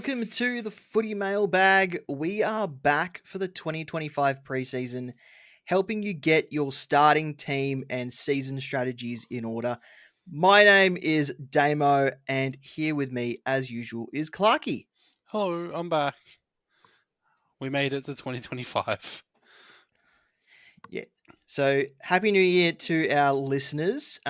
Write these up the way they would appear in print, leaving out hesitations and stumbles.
welcome to the Footy Mailbag. We are back for the 2025 preseason, helping you get your starting team and season strategies in order. My name is Damo, and here with me, as usual, is Clarky. Hello, I'm back. We made it to 2025. Yeah. So, Happy New Year to our listeners.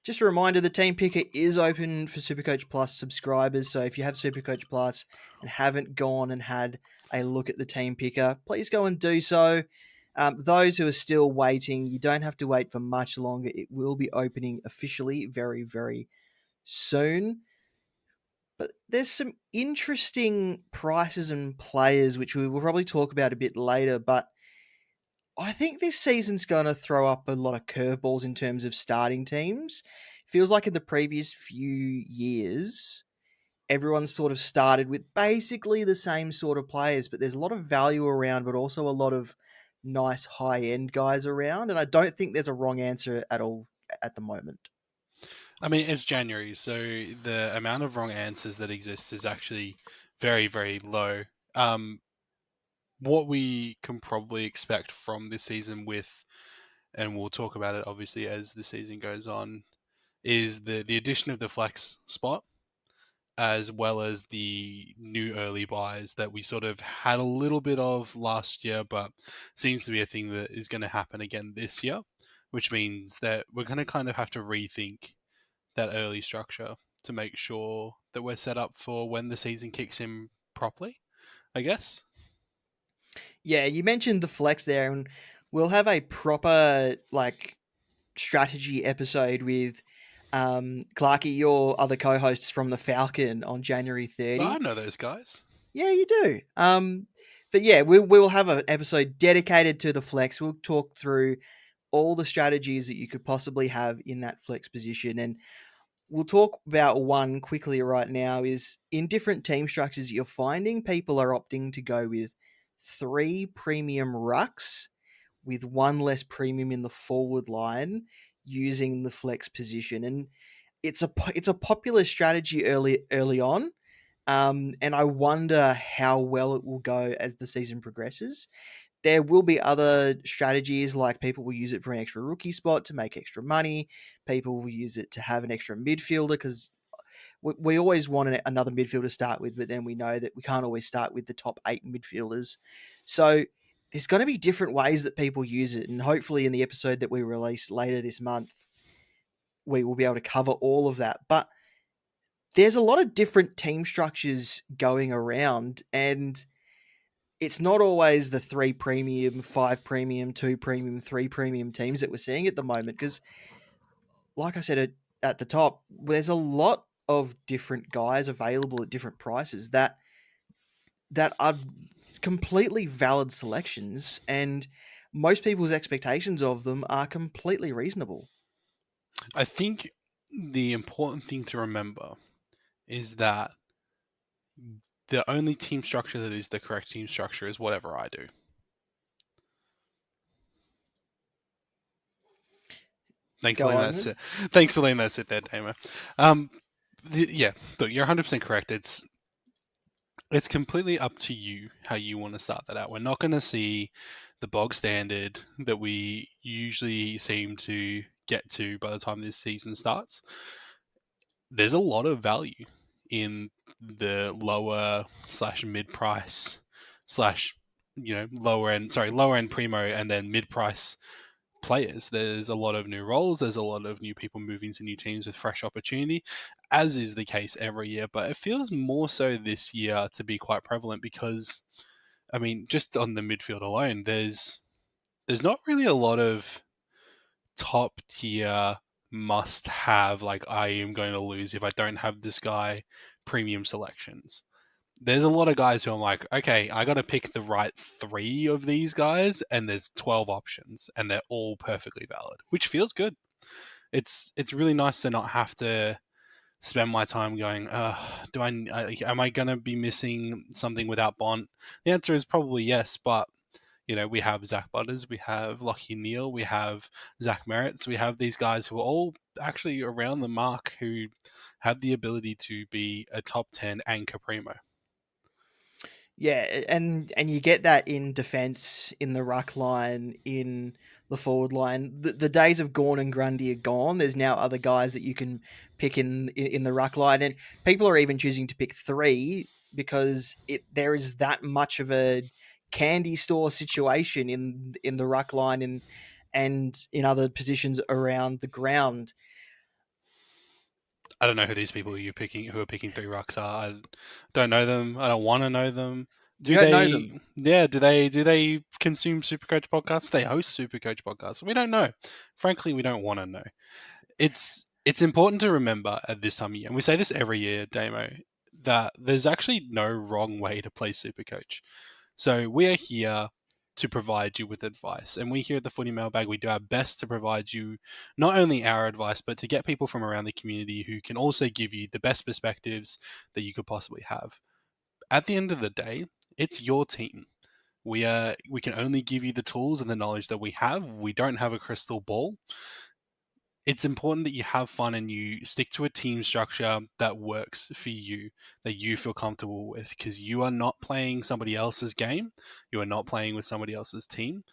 Just a reminder, the Team Picker is open for Supercoach Plus subscribers. So, if you have Supercoach Plus and haven't gone and had a look at the Team Picker, please go and do so. Those who are still waiting, you don't have to wait for much longer. It will be opening officially very, very soon. But there's some interesting prices and players, which we will probably talk about a bit later. But I think this season's going to throw up a lot of curveballs in terms of starting teams. Feels like in the previous few years, everyone sort of started with basically the same sort of players, but there's a lot of value around, but also a lot of nice high end guys around. And I don't think there's a wrong answer at all at the moment. I mean, it's January, so the amount of wrong answers that exists is actually very, very low. What we can probably expect from this season and we'll talk about it obviously as the season goes on, is the addition of the flex spot, as well as the new early buys that we sort of had a little bit of last year, but seems to be a thing that is going to happen again this year, which means that we're going to kind of have to rethink that early structure to make sure that we're set up for when the season kicks in properly, I guess. Yeah, you mentioned the flex there, and we'll have a proper strategy episode with Clarky, your other co-hosts from the Falcon on January Oh, I 30. know those guys. Yeah, you do. But yeah, we'll have an episode dedicated to the flex. We'll talk through all the strategies that you could possibly have in that flex position, and we'll talk about one quickly right now. Is in different team structures, you're finding people are opting to go with 3 premium rucks with one less premium in the forward line using the flex position, and it's a popular strategy early on. And I wonder how well it will go as the season progresses. There will be other strategies, like people will use it for an extra rookie spot to make extra money. People will use it to have an extra midfielder because we always want another midfielder to start with, but then we know that we can't always start with the top 8 midfielders. So there's going to be different ways that people use it. And hopefully, in the episode that we release later this month, we will be able to cover all of that. But there's a lot of different team structures going around, and it's not always the 3 premium, 5 premium, 2 premium, 3 premium teams that we're seeing at the moment. Because, like I said at the top, there's a lot of different guys available at different prices that are completely valid selections, and most people's expectations of them are completely reasonable. I think the important thing to remember is that the only team structure that is the correct team structure is whatever I do. Thanks for Go letting on that then. sit. Thanks for letting that sit there, Tamer. Um, yeah, look, you're 100% correct. It's completely up to you how you want to start that out. We're not going to see the bog standard that we usually seem to get to by the time this season starts. There's a lot of value in the lower slash mid price slash lower end primo and then mid price players. There's a lot of new roles. There's a lot of new people moving to new teams with fresh opportunity, as is the case every year. But it feels more so this year to be quite prevalent because, I mean, just on the midfield alone, there's not really a lot of top tier must have, like, I am going to lose if I don't have this guy premium selections. There's a lot of guys who I'm like, okay, I got to pick the right 3 of these guys, and there's 12 options, and they're all perfectly valid, which feels good. It's really nice to not have to spend my time going, am I gonna be missing something without Bont? The answer is probably yes, but we have Zach Butters, we have Lockie Neal, we have Zach Merritts, we have these guys who are all actually around the mark who have the ability to be a top 10 anchor primo. Yeah, and you get that in defense, in the ruck line, in the forward line. The days of Gawn and Grundy are gone. There's now other guys that you can pick in the ruck line, and people are even choosing to pick three because there is that much of a candy store situation in the ruck line and in other positions around the ground. I don't know who these people who are picking three rucks are. I don't know them. I don't want to know them. You Do don't know they? them. Yeah. Do they consume Supercoach podcasts? They host Supercoach podcasts. We don't know. Frankly, we don't want to know. It's important to remember at this time of year, and we say this every year, Damo, that there's actually no wrong way to play Supercoach. So we are here to provide you with advice. And we here at the Footy Mailbag, we do our best to provide you not only our advice, but to get people from around the community who can also give you the best perspectives that you could possibly have. At the end of the day, it's your team. We can only give you the tools and the knowledge that we have. We don't have a crystal ball. It's important that you have fun and you stick to a team structure that works for you, that you feel comfortable with, because you are not playing somebody else's game. You are not playing with somebody else's team.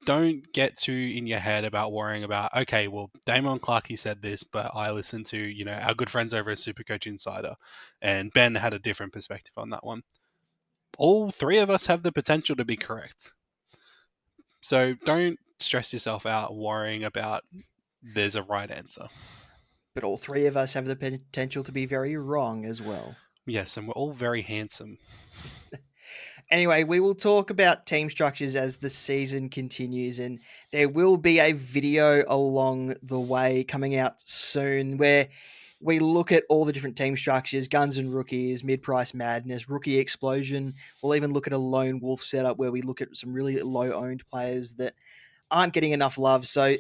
Don't get too in your head about worrying about, okay, well, Damon Clarkey said this, but I listened to, our good friends over at Supercoach Insider, and Ben had a different perspective on that one. All three of us have the potential to be correct. So don't stress yourself out worrying about there's a right answer. But all three of us have the potential to be very wrong as well. Yes, and we're all very handsome. Anyway, we will talk about team structures as the season continues, and there will be a video along the way coming out soon where we look at all the different team structures, guns and rookies, mid-price madness, rookie explosion. We'll even look at a lone wolf setup where we look at some really low-owned players that aren't getting enough love. So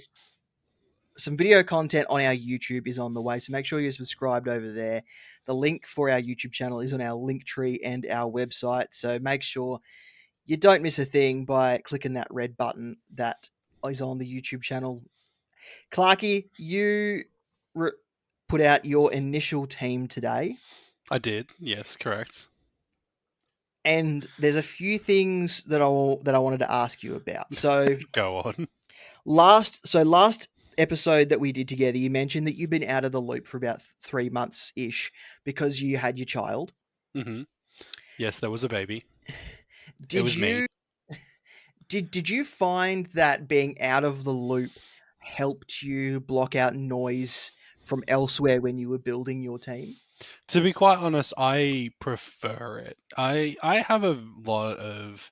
some video content on our YouTube is on the way, so make sure you're subscribed over there. The link for our YouTube channel is on our link tree and our website, so make sure you don't miss a thing by clicking that red button that is on the YouTube channel. Clarky, you re- put out your initial team today, I did, yes, correct. and there's a few things that I wanted to ask you about. So Go on. last episode that we did together, you mentioned that you've been out of the loop for about 3 months ish because you had your child. Mm-hmm. Yes, there was a baby. It Did was me. you did you find that being out of the loop helped you block out noise from elsewhere when you were building your team? To be quite honest, I prefer it. I have a lot of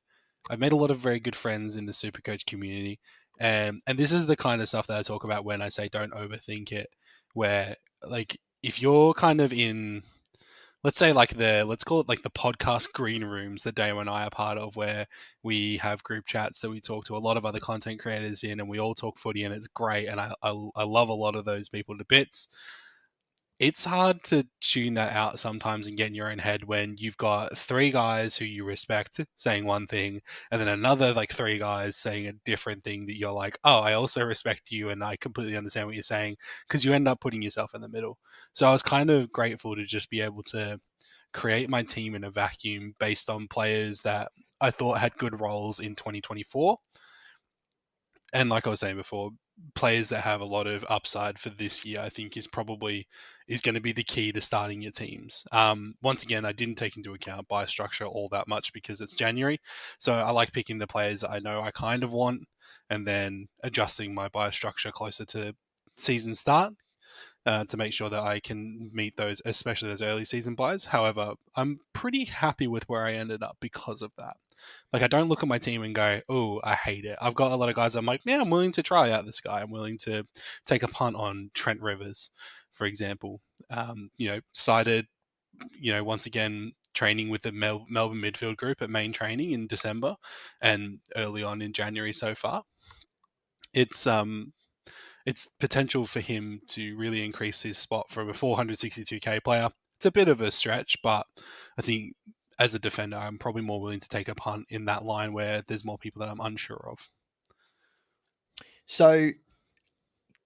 I've made a lot of very good friends in the Supercoach community. And this is the kind of stuff that I talk about when I say don't overthink it, where like if you're kind of in, let's say, like let's call it like the podcast green rooms that Damo and I are part of, where we have group chats that we talk to a lot of other content creators in, and we all talk footy, and it's great, and I love a lot of those people to bits. It's hard to tune that out sometimes and get in your own head when you've got three guys who you respect saying one thing, and then another like three guys saying a different thing that you're like, oh, I also respect you and I completely understand what you're saying, because you end up putting yourself in the middle. So I was kind of grateful to just be able to create my team in a vacuum based on players that I thought had good roles in 2024. And like I was saying before, players that have a lot of upside for this year, I think is going to be the key to starting your teams. Once again, I didn't take into account buy structure all that much because it's January, so I like picking the players that I know I kind of want, and then adjusting my buy structure closer to season start. To make sure that I can meet those, especially those early season buys. However, I'm pretty happy with where I ended up because of that. Like, I don't look at my team and go, oh, I hate it. I've got a lot of guys I'm like, yeah, I'm willing to try out this guy. I'm willing to take a punt on Trent Rivers, for example. Cited, once again, training with the Melbourne midfield group at main training in December and early on in January so far. It's potential for him to really increase his spot from a 462k player. It's a bit of a stretch, but I think as a defender, I'm probably more willing to take a punt in that line where there's more people that I'm unsure of. So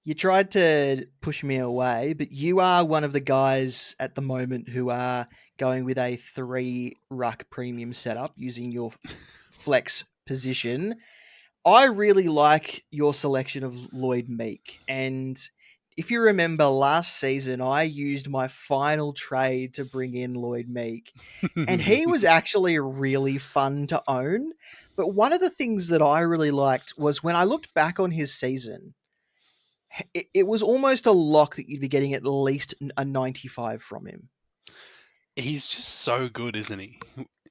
You tried to push me away, but you are one of the guys at the moment who are going with a 3 ruck premium setup using your flex position. I really like your selection of Lloyd Meek. And if you remember last season, I used my final trade to bring in Lloyd Meek. And he was actually really fun to own. But one of the things that I really liked was when I looked back on his season, it was almost a lock that you'd be getting at least a 95 from him. He's just so good, isn't he?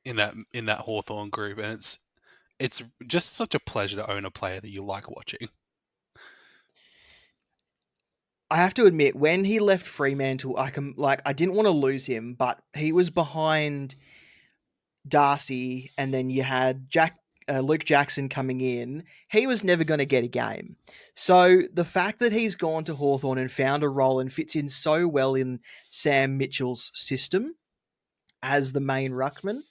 In that Hawthorn group, and it's just such a pleasure to own a player that you like watching. I have to admit, when he left Fremantle, I didn't want to lose him, but he was behind Darcy, and then you had Luke Jackson coming in. He was never going to get a game. So the fact that he's gone to Hawthorn and found a role and fits in so well in Sam Mitchell's system as the main ruckman,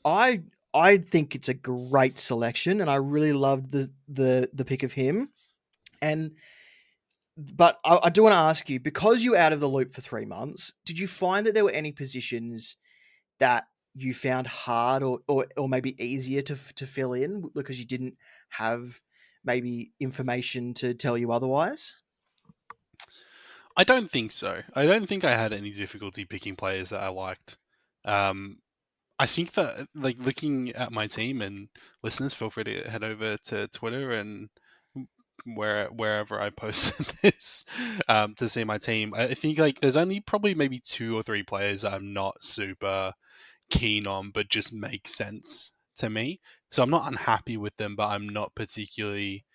I I think it's a great selection, and I really loved the pick of him. And but I do want to ask you, because you're out of the loop for 3 months, did you find that there were any positions that you found hard or maybe easier to fill in because you didn't have maybe information to tell you otherwise? I don't think so. I don't think I had any difficulty picking players that I liked. Um, I think that, like, looking at my team, and listeners, feel free to head over to Twitter and wherever I posted this to see my team. I think, like, there's only probably maybe 2 or 3 players that I'm not super keen on, but just make sense to me. So I'm not unhappy with them, but I'm not particularly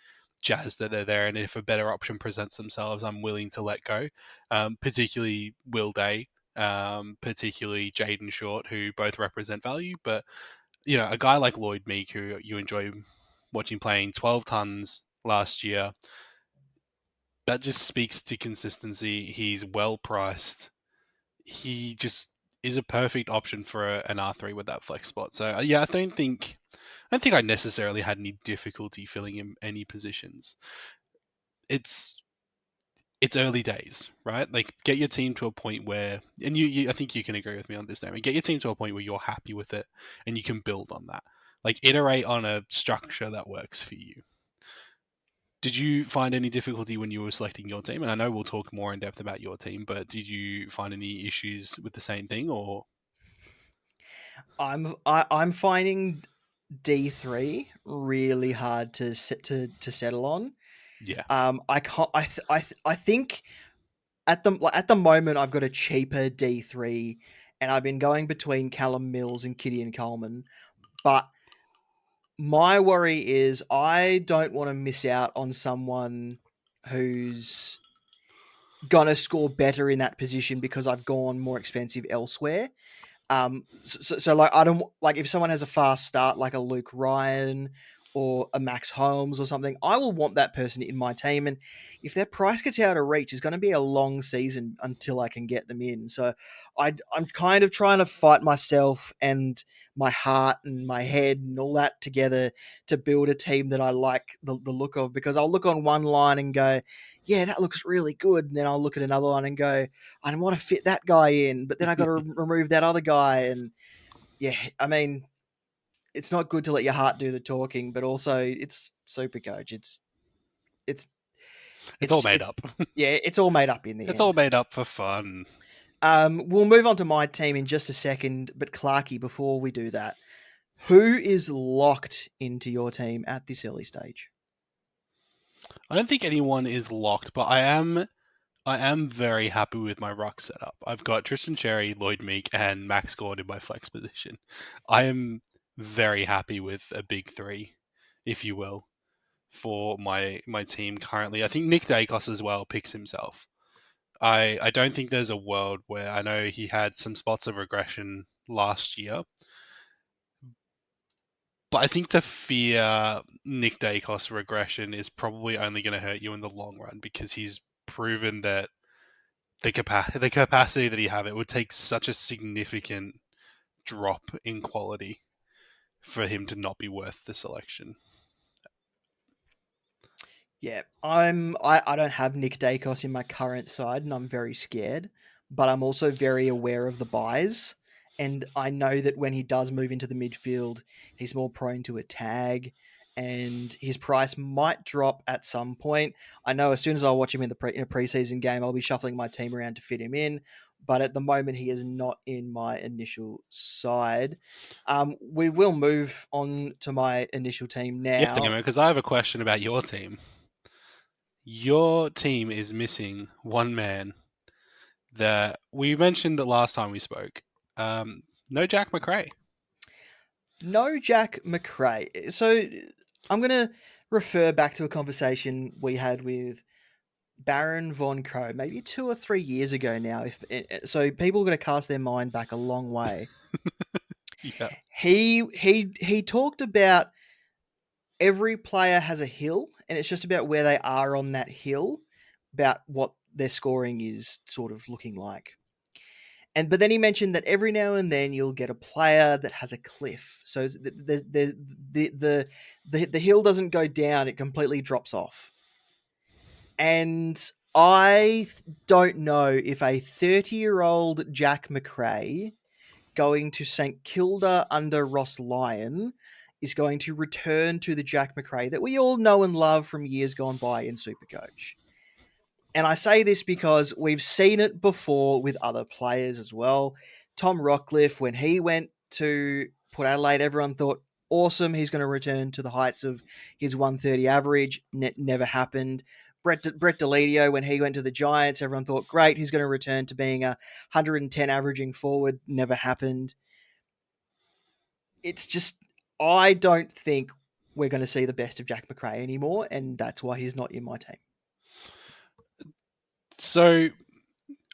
jazzed that they're there. And if a better option presents themselves, I'm willing to let go. Particularly Will Day, particularly Jaden Short, who both represent value. But a guy like Lloyd Meek, who you enjoy watching playing 12 tons last year, that just speaks to consistency. He's well priced. He just is a perfect option for an R3 with that flex spot. So yeah, I don't think I necessarily had any difficulty filling in any positions. It's it's early days, right? Like, get your team to a point where, and I think you can agree with me on this, Damon. Get your team to a point where you're happy with it, and you can build on that. Like, iterate on a structure that works for you. Did you find any difficulty when you were selecting your team? And I know we'll talk more in depth about your team, but did you find any issues with the same thing, or? I'm finding D3 really hard to settle on. Yeah. I can't. I think at the moment I've got a cheaper D3, and I've been going between Callum Mills and Gideon Coleman, but my worry is I don't want to miss out on someone who's gonna score better in that position because I've gone more expensive elsewhere. So like I don't like if someone has a fast start like a Luke Ryan or a Max Holmes or something, I will want that person in my team. And if their price gets out of reach, it's going to be a long season until I can get them in. So I'm kind of trying to fight myself and my heart and my head and all that together to build a team that I like the look of, because I'll look on one line and go, yeah, that looks really good. And then I'll look at another line and go, I don't want to fit that guy in, but then I got to remove that other guy. And yeah, I mean, it's not good to let your heart do the talking, but also it's super coach. It's It's all it's made it's up. yeah, it's all made up in the It's all end. made up for fun. We'll move on to my team in just a second, but Clarky, before we do that, who is locked into your team at this early stage? I don't think anyone is locked, but I am very happy with my ruck setup. I've got Tristan Cherry, Lloyd Meek, and Max Gord in my flex position. I am very happy with a big three, if you will, for my team currently. I think Nick Dacos as well picks himself. I don't think there's a world where, I know he had some spots of regression last year, but I think to fear Nick Dacos regression is probably only going to hurt you in the long run, because he's proven that the capacity that he have, it would take such a significant drop in quality for him to not be worth the selection. Yeah, I don't have Nick Dacos in my current side, and I'm very scared. But I'm also very aware of the buys, and I know that when he does move into the midfield, he's more prone to a tag, and his price might drop at some point. I know as soon as I watch him in in a preseason game, I'll be shuffling my team around to fit him in. But at the moment, he is not in my initial side. We will move on to my initial team Yeah, now. Damo, because I have a question about your team. Your team is missing one man that we mentioned the last time we spoke. No Jack McRae. No Jack McRae. So I'm going to refer back to a conversation we had with Baron Von Crow maybe 2 or 3 years ago now. So, people are going to cast their mind back a long way. Yeah. He talked about every player has a hill, and it's just about where they are on that hill, about what their scoring is sort of looking like. And but then he mentioned that every now and then you'll get a player that has a cliff. So the hill doesn't go down; it completely drops off. And don't know if a 30-year-old Jack McRae going to St Kilda under Ross Lyon is going to return to the Jack McRae that we all know and love from years gone by in Supercoach. And I say this because we've seen it before with other players as well. Tom Rockcliffe, when he went to Port Adelaide, everyone thought, awesome, he's going to return to the heights of his 130 average. Never happened. Brett Deledio, when he went to the Giants, everyone thought, great, he's going to return to being a 110 averaging forward. Never happened. It's just, I don't think we're going to see the best of Jack McRae anymore, and that's why he's not in my team. So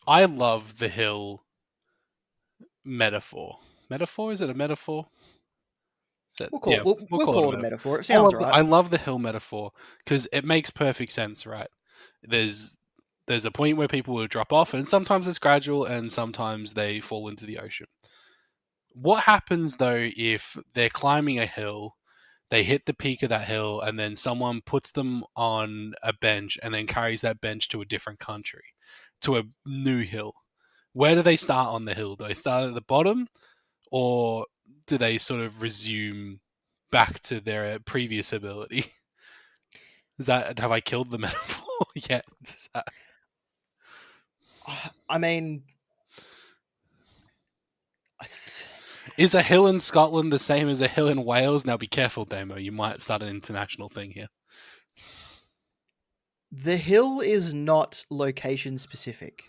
I love the hill metaphor. Metaphor? Is it a metaphor? Yeah, we'll We'll call it a call it a metaphor. metaphor. It sounds right. I love the hill metaphor because it makes perfect sense, right? There's there's a point where people will drop off, and sometimes it's gradual, and sometimes they fall into the ocean. What happens though if they're climbing a hill, they hit the peak of that hill, and then someone puts them on a bench and then carries that bench to a different country, to a new hill? Where do they start on the hill? Do they start at the bottom, or do they sort of resume back to their previous ability? Is that, have I killed the metaphor yet? I mean, Is a hill in Scotland the same as a hill in Wales? Now be careful, Damo. You might start an international thing here. the hill is not location specific.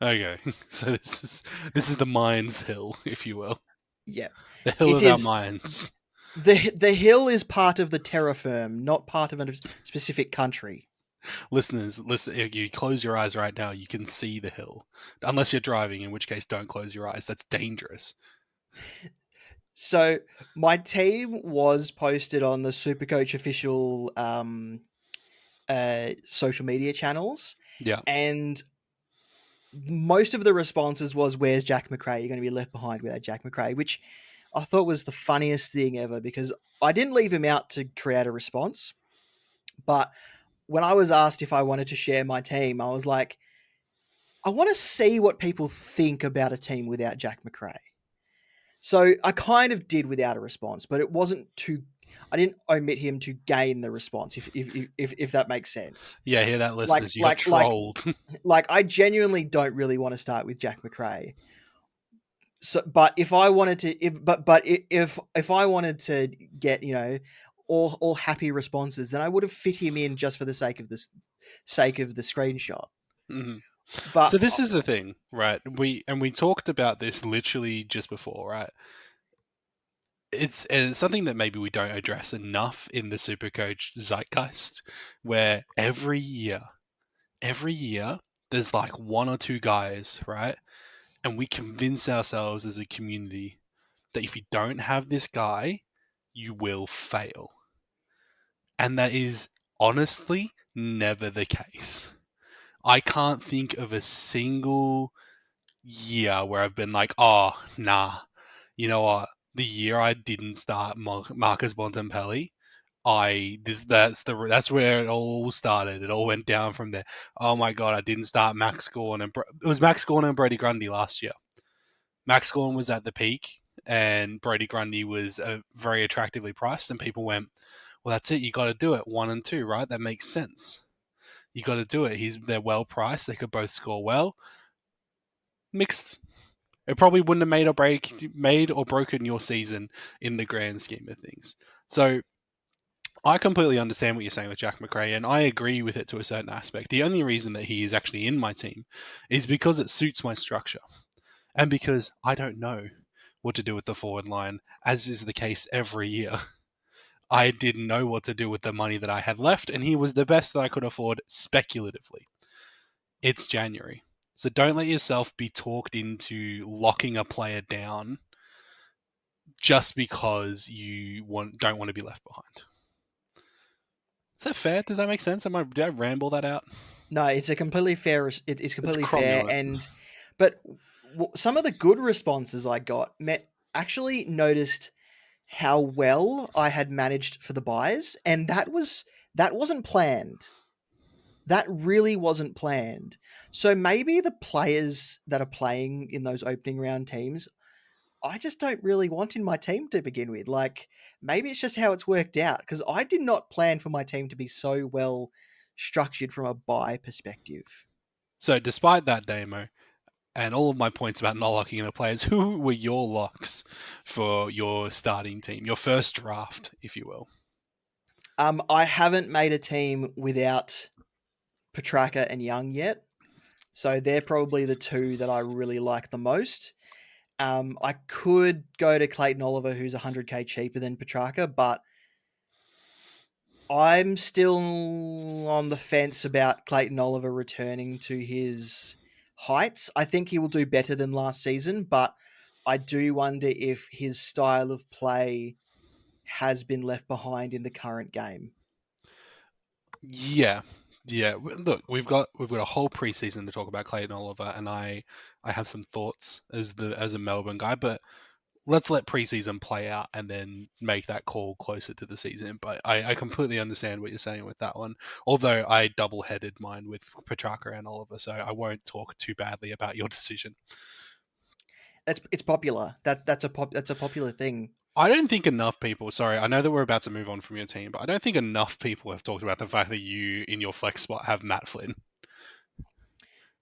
Okay, so this is the Mines Hill, if you will, Yeah, the hill it of our is. minds. The hill is part of the terra firm, not part of a specific country. Listeners, listen. If you close your eyes right now, you can see the hill, unless you're driving, in which case don't close your eyes. That's dangerous. So my team was posted on the Supercoach official social media channels, Yeah. and most of the responses was, "Where's Jack McRae? You're going to be left behind without Jack McRae," which I thought was the funniest thing ever because I didn't leave him out to create a response, but when I was asked if I wanted to share my team, I was like, I want to see what people think about a team without Jack McRae. So I kind of did without a response, but it wasn't too. I didn't omit him to gain the response, if that makes sense. Yeah, hear that, Like listeners? You got like like trolled. like I genuinely don't really want to start with Jack McRae. So, but if I wanted to, if I wanted to get all happy responses, then I would have fit him in just for the sake of the screenshot. Mhm. But So this is the thing, right? We talked about this literally just before, right? It's something that maybe we don't address enough in the Supercoach zeitgeist, where every year, there's like one or two guys, right? And we convince ourselves as a community that if you don't have this guy, you will fail. And that is honestly never the case. I can't think of a single year where I've been like, oh, nah, you know what? The year I didn't start Marcus Bontempelli, that's where it all started. It all went down from there. Oh my god, I didn't start Max Gorn it was Max Gorn and Brody Grundy last year. Max Gorn was at the peak, and Brody Grundy was very attractively priced, and people went, "Well, that's it. You got to do it 1 and 2, right? That makes sense. You got to do it. They're well priced. They could both score well." Mixed. It probably wouldn't have made or broken your season in the grand scheme of things. So I completely understand what you're saying with Jack Macrae, and I agree with it to a certain aspect. The only reason that he is actually in my team is because it suits my structure, and because I don't know what to do with the forward line, as is the case every year. I didn't know what to do with the money that I had left, and he was the best that I could afford speculatively. It's January. So don't let yourself be talked into locking a player down just because you don't want to be left behind. Is that fair? Does that make sense? Did I ramble that out? No, it's a completely fair. It's It's completely fair, cromulent. and but some of the good responses I got actually noticed how well I had managed for the buys, and that wasn't planned. That really wasn't planned. So maybe the players that are playing in those opening round teams, I just don't really want in my team to begin with. Like, maybe it's just how it's worked out because I did not plan for my team to be so well structured from a buy perspective. So despite that, Damo, and all of my points about not locking in the players, who were your locks for your starting team, your first draft, if you will? I haven't made a team without Petraka and Young yet. So they're probably the two that I really like the most. I could go to Clayton Oliver, who's 100k cheaper than Petraka, but I'm still on the fence about Clayton Oliver returning to his heights. I think he will do better than last season, but I do wonder if his style of play has been left behind in the current game. Yeah, yeah. Look, we've got a whole preseason to talk about Clayton Oliver, and I have some thoughts as a Melbourne guy, but let's let preseason play out and then make that call closer to the season. But I completely understand what you're saying with that one. Although I double-headed mine with Petrarca and Oliver, so I won't talk too badly about your decision. It's popular. That's a popular thing. I don't think enough people. Sorry, I know that we're about to move on from your team, but I don't think enough people have talked about the fact that you, in your flex spot, have Matt Flynn.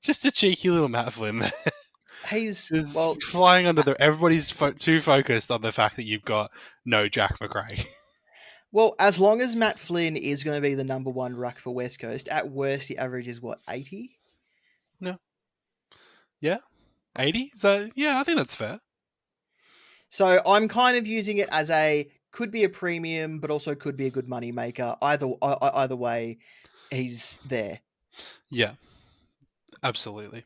Just a cheeky little Matt Flynn there. He's Just flying under the. Everybody's too focused on the fact that you've got no Jack Macrae. well, as long as Matt Flynn is going to be the number one ruck for West Coast, at worst the average is what 80. No, yeah, 80. So yeah, I think that's fair. So I'm kind of using it as a could be a premium, but also could be a good money maker. Either way, he's there. Yeah, absolutely.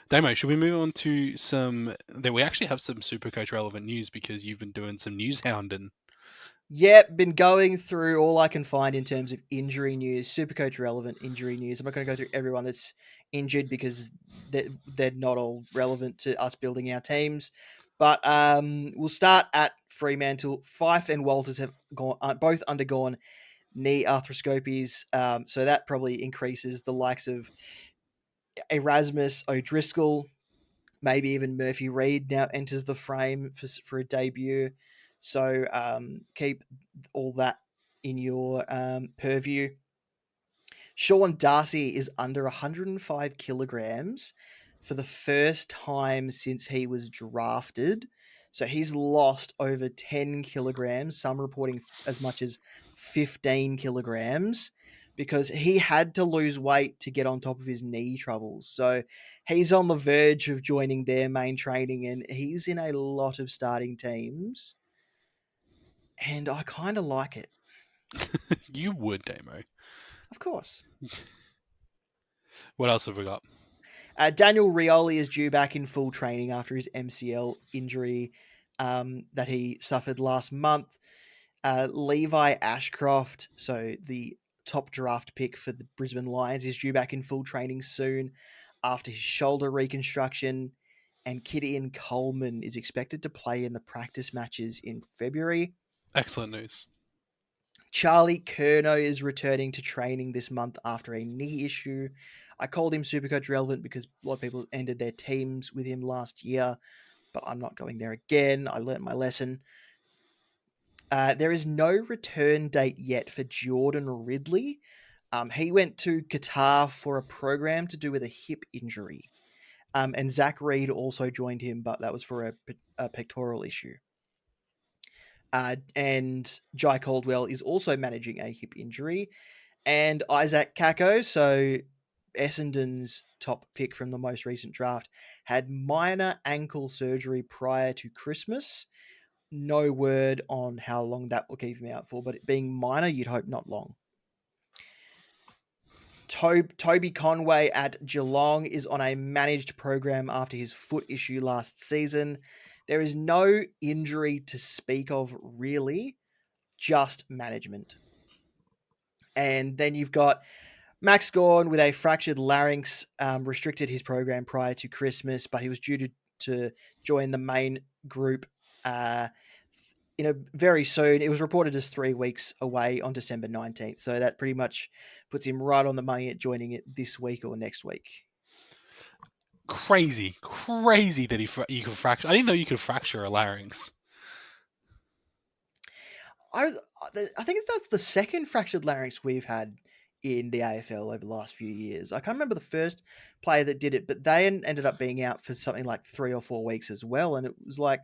Damo, should we move on to some? That we actually have some Supercoach relevant news because you've been doing some news hounding. Yep, been going through all I can find in terms of injury news, Supercoach relevant injury news. I'm not going to go through everyone that's injured because they're not all relevant to us building our teams. But we'll start at Fremantle. Fife and Walters have both undergone knee arthroscopies, so that probably increases the likes of Erasmus O'Driscoll, maybe even Murphy Reed now enters the frame for a debut. So keep all that in your purview. Sean Darcy is under 105 kilograms for the first time since he was drafted. So he's lost over 10 kilograms, some reporting as much as 15 kilograms, because he had to lose weight to get on top of his knee troubles. So he's on the verge of joining their main training, and he's in a lot of starting teams. And I kind of like it. You would, Damo. Of course. What else have we got? Daniel Rioli is due back in full training after his MCL injury that he suffered last month. Levi Ashcroft, so the top draft pick for the Brisbane Lions, is due back in full training soon after his shoulder reconstruction. And Gideon Coleman is expected to play in the practice matches in February. Excellent news. Charlie Curnow is returning to training this month after a knee issue. I called him Supercoach relevant because a lot of people ended their teams with him last year, but I'm not going there again. I learnt my lesson. There is no return date yet for Jordan Ridley. He went to Qatar for a program to do with a hip injury. And Zach Reed also joined him, but that was for a pectoral issue. And Jai Caldwell is also managing a hip injury. And Isaac Kako, so Essendon's top pick from the most recent draft, had minor ankle surgery prior to Christmas. No word on how long that will keep him out for, but it being minor, you'd hope not long. Toby Conway at Geelong is on a managed program after his foot issue last season. There is no injury to speak of, really, just management. And then you've got Max Gawn with a fractured larynx, restricted his program prior to Christmas, but he was due to join the main group very soon. It was reported as 3 weeks away on December 19th. So that pretty much puts him right on the money at joining it this week or next week. Crazy that you can fracture. I didn't know you could fracture a larynx. I think that's the second fractured larynx we've had in the AFL over the last few years. I can't remember the first player that did it, but they ended up being out for something like 3 or 4 weeks as well. And it was like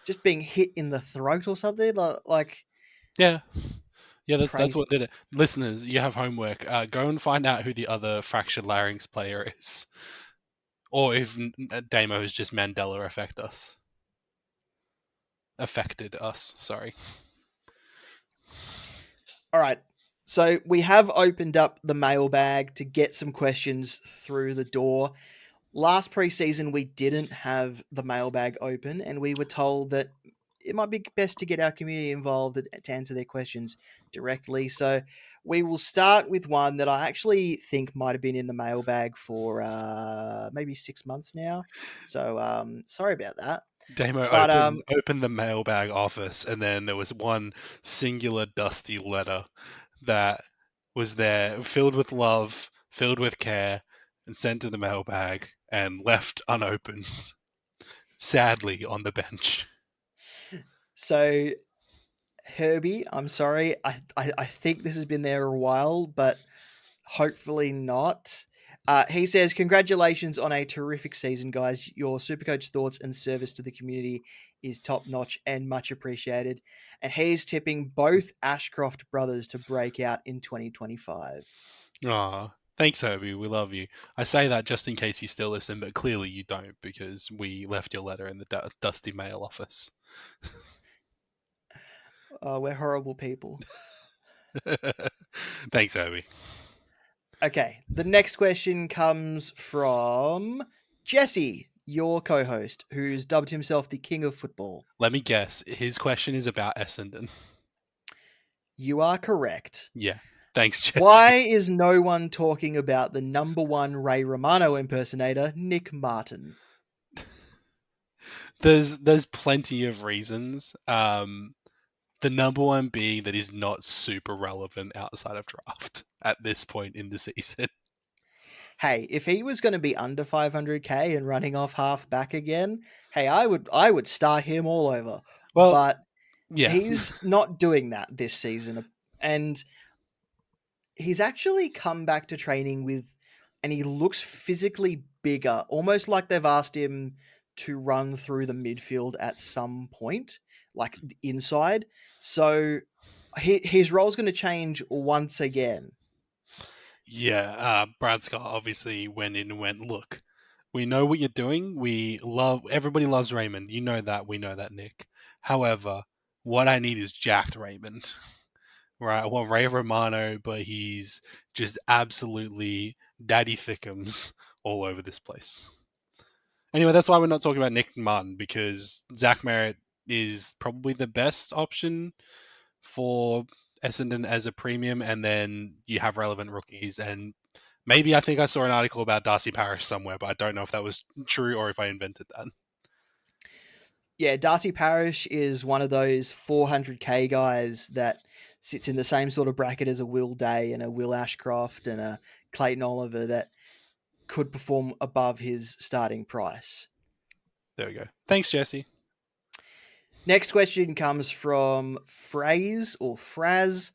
just being hit in the throat or something. Yeah, that's what did it. Listeners, you have homework. Go and find out who the other fractured larynx player is, or if Damo has just Mandela affected us. Sorry. All right. So we have opened up the mailbag to get some questions through the door. Last preseason, we didn't have the mailbag open, and we were told that it might be best to get our community involved to answer their questions directly. So we will start with one that I actually think might have been in the mailbag for maybe 6 months now. So sorry about that. Damo opened the mailbag office, and then there was one singular dusty letter that was there, filled with love, filled with care, and sent to the mailbag and left unopened, sadly, on the bench. So, Herbie, I'm sorry. I think this has been there a while, but hopefully not. He says, congratulations on a terrific season, guys. Your Supercoach thoughts and service to the community is top notch and much appreciated. And he's tipping both Ashcroft brothers to break out in 2025. Aw, thanks, Herbie. We love you. I say that just in case you still listen, but clearly you don't because we left your letter in the dusty mail office. We're horrible people. Thanks, Herbie. Okay, the next question comes from Jesse, your co-host, who's dubbed himself the King of Football. Let me guess. His question is about Essendon. You are correct. Yeah. Thanks, Jesse. Why is no one talking about the number one Ray Romano impersonator, Nick Martin? There's plenty of reasons. The number one being that he's not super relevant outside of draft at this point in the season. Hey, if he was going to be under 500k and running off half back again, hey, I would start him all over. Well, but yeah, he's not doing that this season, and he's actually come back to training and he looks physically bigger, almost like they've asked him to run through the midfield at some point, like inside. So his role's going to change once again. Yeah, Brad Scott obviously went in and went, look, we know what you're doing. Everybody loves Raymond. You know that. We know that, Nick. However, what I need is jacked Raymond. Right? I want Ray Romano, but he's just absolutely daddy thickums all over this place. Anyway, that's why we're not talking about Nick Martin, because Zach Merritt is probably the best option for Essendon as a premium, and then you have relevant rookies. And maybe I think I saw an article about Darcy Parish somewhere, but I don't know if that was true or if I invented that. Yeah, Darcy Parish is one of those 400k guys that sits in the same sort of bracket as a Will Day and a Will Ashcroft and a Clayton Oliver that could perform above his starting price. There we go. Thanks, Jesse. Next question comes from Phrase or Fraz.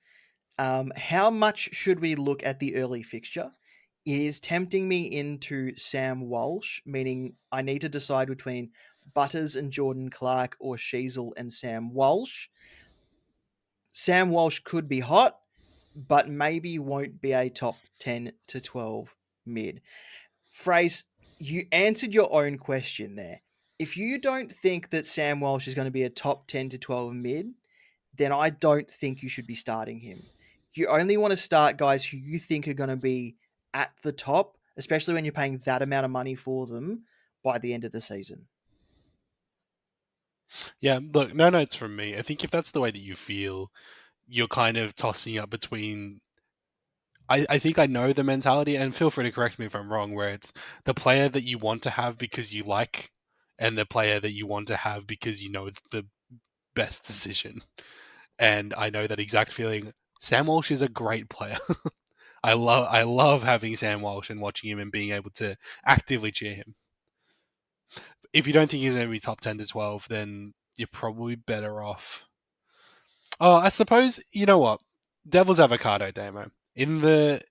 How much should we look at the early fixture? It is tempting me into Sam Walsh, meaning I need to decide between Butters and Jordan Clark or Sheasel and Sam Walsh. Sam Walsh could be hot, but maybe won't be a top 10 to 12 mid. Phrase, you answered your own question there. If you don't think that Sam Walsh is going to be a top 10 to 12 mid, then I don't think you should be starting him. You only want to start guys who you think are going to be at the top, especially when you're paying that amount of money for them by the end of the season. Yeah, look, no notes from me. I think if that's the way that you feel, you're kind of tossing up between. I think I know the mentality, and feel free to correct me if I'm wrong, where it's the player that you want to have because you like, and the player that you want to have because you know it's the best decision. And I know that exact feeling. Sam Walsh is a great player. I love having Sam Walsh and watching him and being able to actively cheer him. If you don't think he's going to be top 10 to 12, then you're probably better off. Oh, I suppose, you know what? Devil's avocado, Damo. In the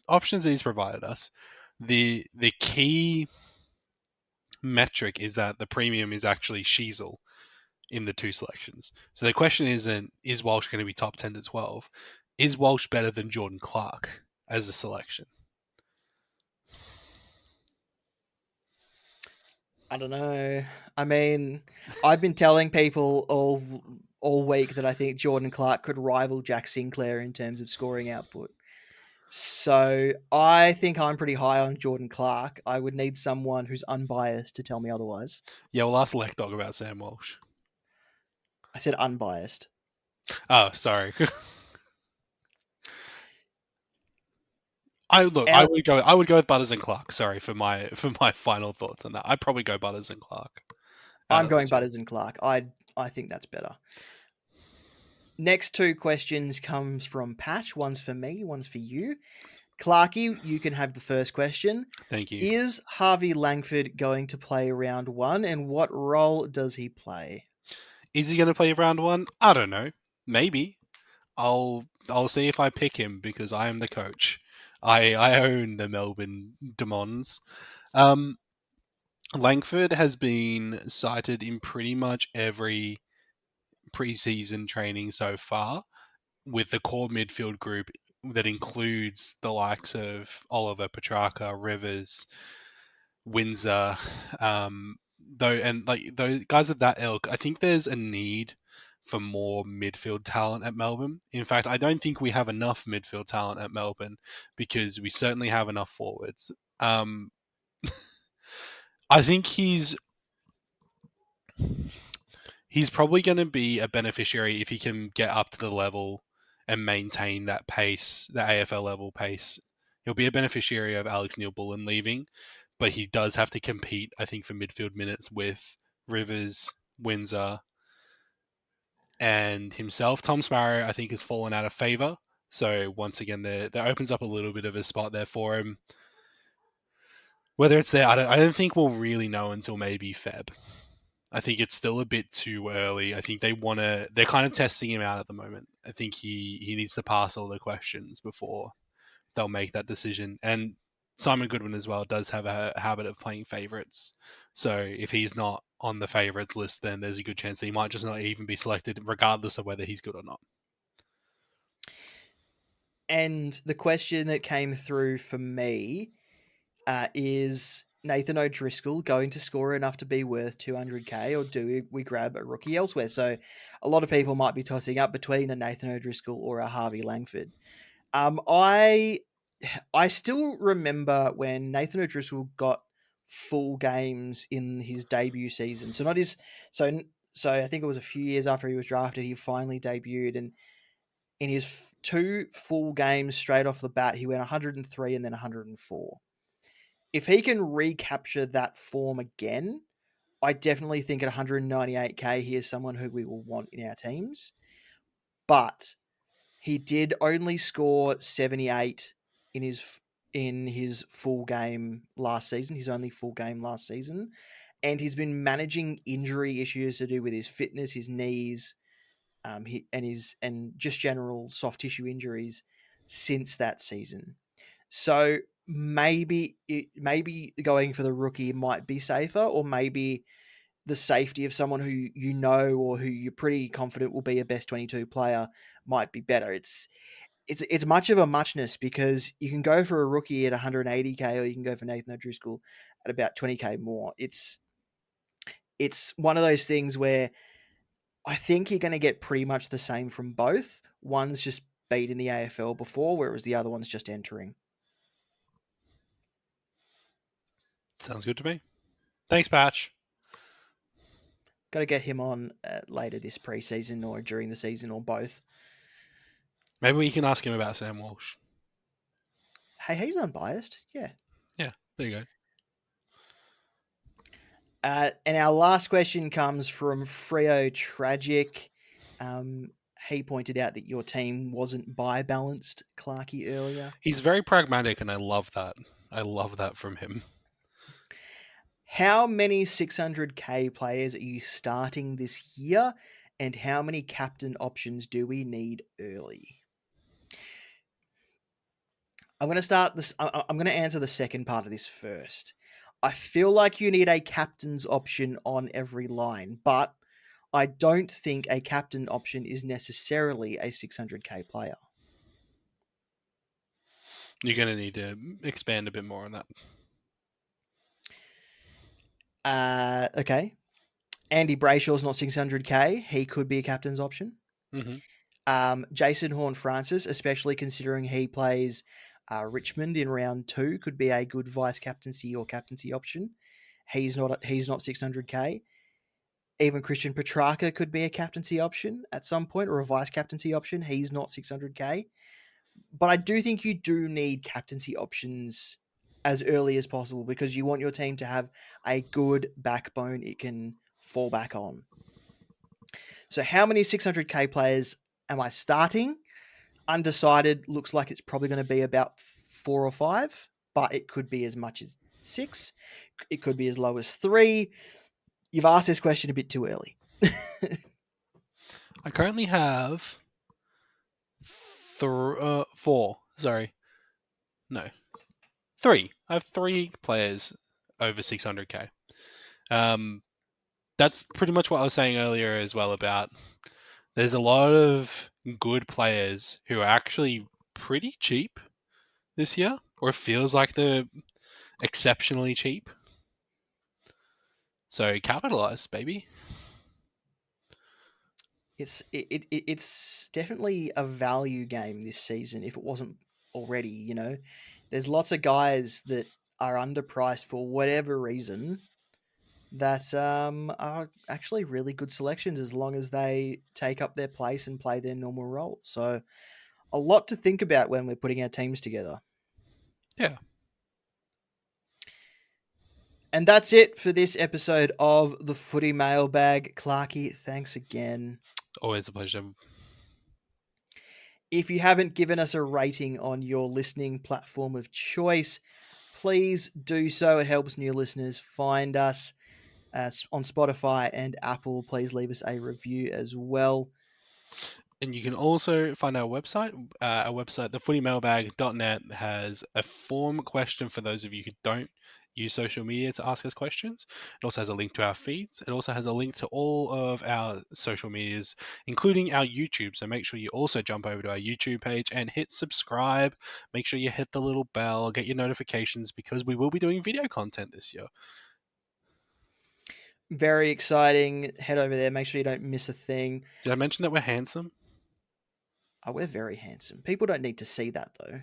options that he's provided us, the key metric is that the premium is actually Sheasel in the two selections. So the question isn't, is Walsh going to be top 10 to 12? Is Walsh better than Jordan Clark as a selection? I don't know. I mean, I've been telling people all week that I think Jordan Clark could rival Jack Sinclair in terms of scoring output. So I think I'm pretty high on Jordan Clark. I would need someone who's unbiased to tell me otherwise. Yeah, we'll ask Lekdog about Sam Walsh. I said unbiased. Oh, sorry. I Out, would go with Butters and Clark. Sorry for my final thoughts on that. I'd probably go Butters and Clark. I'm going Butters and Clark. I think that's better. Next two questions comes from Patch. One's for me, one's for you. Clarky, you can have the first question. Thank you. Is Harvey Langford going to play round one, and what role does he play? Is he going to play round one? I don't know. Maybe. I'll see if I pick him because I am the coach. I own the Melbourne Demons. Langford has been cited in pretty much every preseason training so far, with the core midfield group that includes the likes of Oliver, Petrarca, Rivers, Windsor, though, and like those guys of that ilk. I think there's a need for more midfield talent at Melbourne. In fact, I don't think we have enough midfield talent at Melbourne because we certainly have enough forwards. I think he's probably going to be a beneficiary if he can get up to the level and maintain that pace, the AFL level pace. He'll be a beneficiary of Alex Neil-Bullen leaving, but he does have to compete, I think, for midfield minutes with Rivers, Windsor, and himself. Tom Sparrow, I think, has fallen out of favour. So once again, there opens up a little bit of a spot there for him. Whether it's there, I don't think we'll really know until maybe Feb. I think it's still a bit too early. I think they're kind of testing him out at the moment. I think he needs to pass all the questions before they'll make that decision. And Simon Goodwin as well does have a habit of playing favourites. So if he's not on the favourites list, then there's a good chance that he might just not even be selected, regardless of whether he's good or not. And the question that came through for me is Nathan O'Driscoll going to score enough to be worth 200k, or do we grab a rookie elsewhere? So a lot of people might be tossing up between a Nathan O'Driscoll or a Harvey Langford. I still remember when Nathan O'Driscoll got full games in his debut season. So not his so I think it was a few years after he was drafted, he finally debuted, and in his two full games straight off the bat, he went 103 and then 104. If he can recapture that form again, I definitely think at 198k, he is someone who we will want in our teams. But He did only score 78 in his full game last season. His only full game last season, and he's been managing injury issues to do with his fitness, his knees, and just general soft tissue injuries since that season. So maybe going for the rookie might be safer, or maybe the safety of someone who you know or who you're pretty confident will be a best 22 player might be better. It's much of a muchness because you can go for a rookie at 180k or you can go for Nathan O'Driscoll at about 20k more. It's one of those things where I think you're going to get pretty much the same from both. One's just beat in the AFL before, whereas the other one's just entering. Sounds good to me. Thanks, Patch. Got to get him on later this preseason or during the season or both. Maybe we can ask him about Sam Walsh. Hey, he's unbiased. Yeah. Yeah, there you go. And our last question comes from Freo Tragic. He pointed out that your team wasn't buy balanced, Clarkey, earlier. He's very pragmatic, and I love that. I love that from him. How many 600k players are you starting this year, and how many captain options do we need early? I'm going to start this. I'm going to answer the second part of this first. I feel like you need a captain's option on every line, but I don't think a captain option is necessarily a 600k player. You're going to need to expand a bit more on that. Okay. Andy Brayshaw's not 600k. He could be a captain's option. Mm-hmm. Jason Horne-Francis, especially considering he plays Richmond in round 2, could be a good vice captaincy or captaincy option. He's not 600k. Even Christian Petrarca could be a captaincy option at some point, or a vice captaincy option. He's not 600k. But I do think you do need captaincy options as early as possible because you want your team to have a good backbone it can fall back on. So how many 600k players am I starting? Undecided. Looks like it's probably going to be about 4 or 5, but it could be as much as 6. It could be as low as 3. You've asked this question a bit too early. I currently have 4. Sorry. No. 3. I have 3 players over 600k. That's pretty much what I was saying earlier as well about there's a lot of good players who are actually pretty cheap this year, or it feels like they're exceptionally cheap. So capitalize, baby. It's definitely a value game this season if it wasn't already, you know. There's lots of guys that are underpriced for whatever reason that are actually really good selections as long as they take up their place and play their normal role. So a lot to think about when we're putting our teams together. Yeah. And that's it for this episode of the Footy Mailbag. Clarkey, thanks again. Always a pleasure. If you haven't given us a rating on your listening platform of choice, please do so. It helps new listeners find us on Spotify and Apple. Please leave us a review as well. And you can also find our website. Our website, thefootymailbag.net, has a form question for those of you who don't use social media to ask us questions. It also has a link to our feeds. It also has a link to all of our social medias, including our YouTube. So make sure you also jump over to our YouTube page and hit subscribe. Make sure you hit the little bell, get your notifications, because we will be doing video content this year. Very exciting. Head over there. Make sure you don't miss a thing. Did I mention that we're handsome? Oh, we're very handsome. People don't need to see that, though.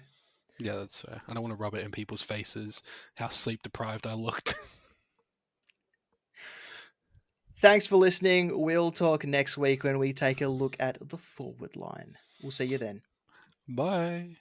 Yeah, that's fair. I don't want to rub it in people's faces how sleep deprived I looked. Thanks for listening. We'll talk next week when we take a look at the forward line. We'll see you then. Bye.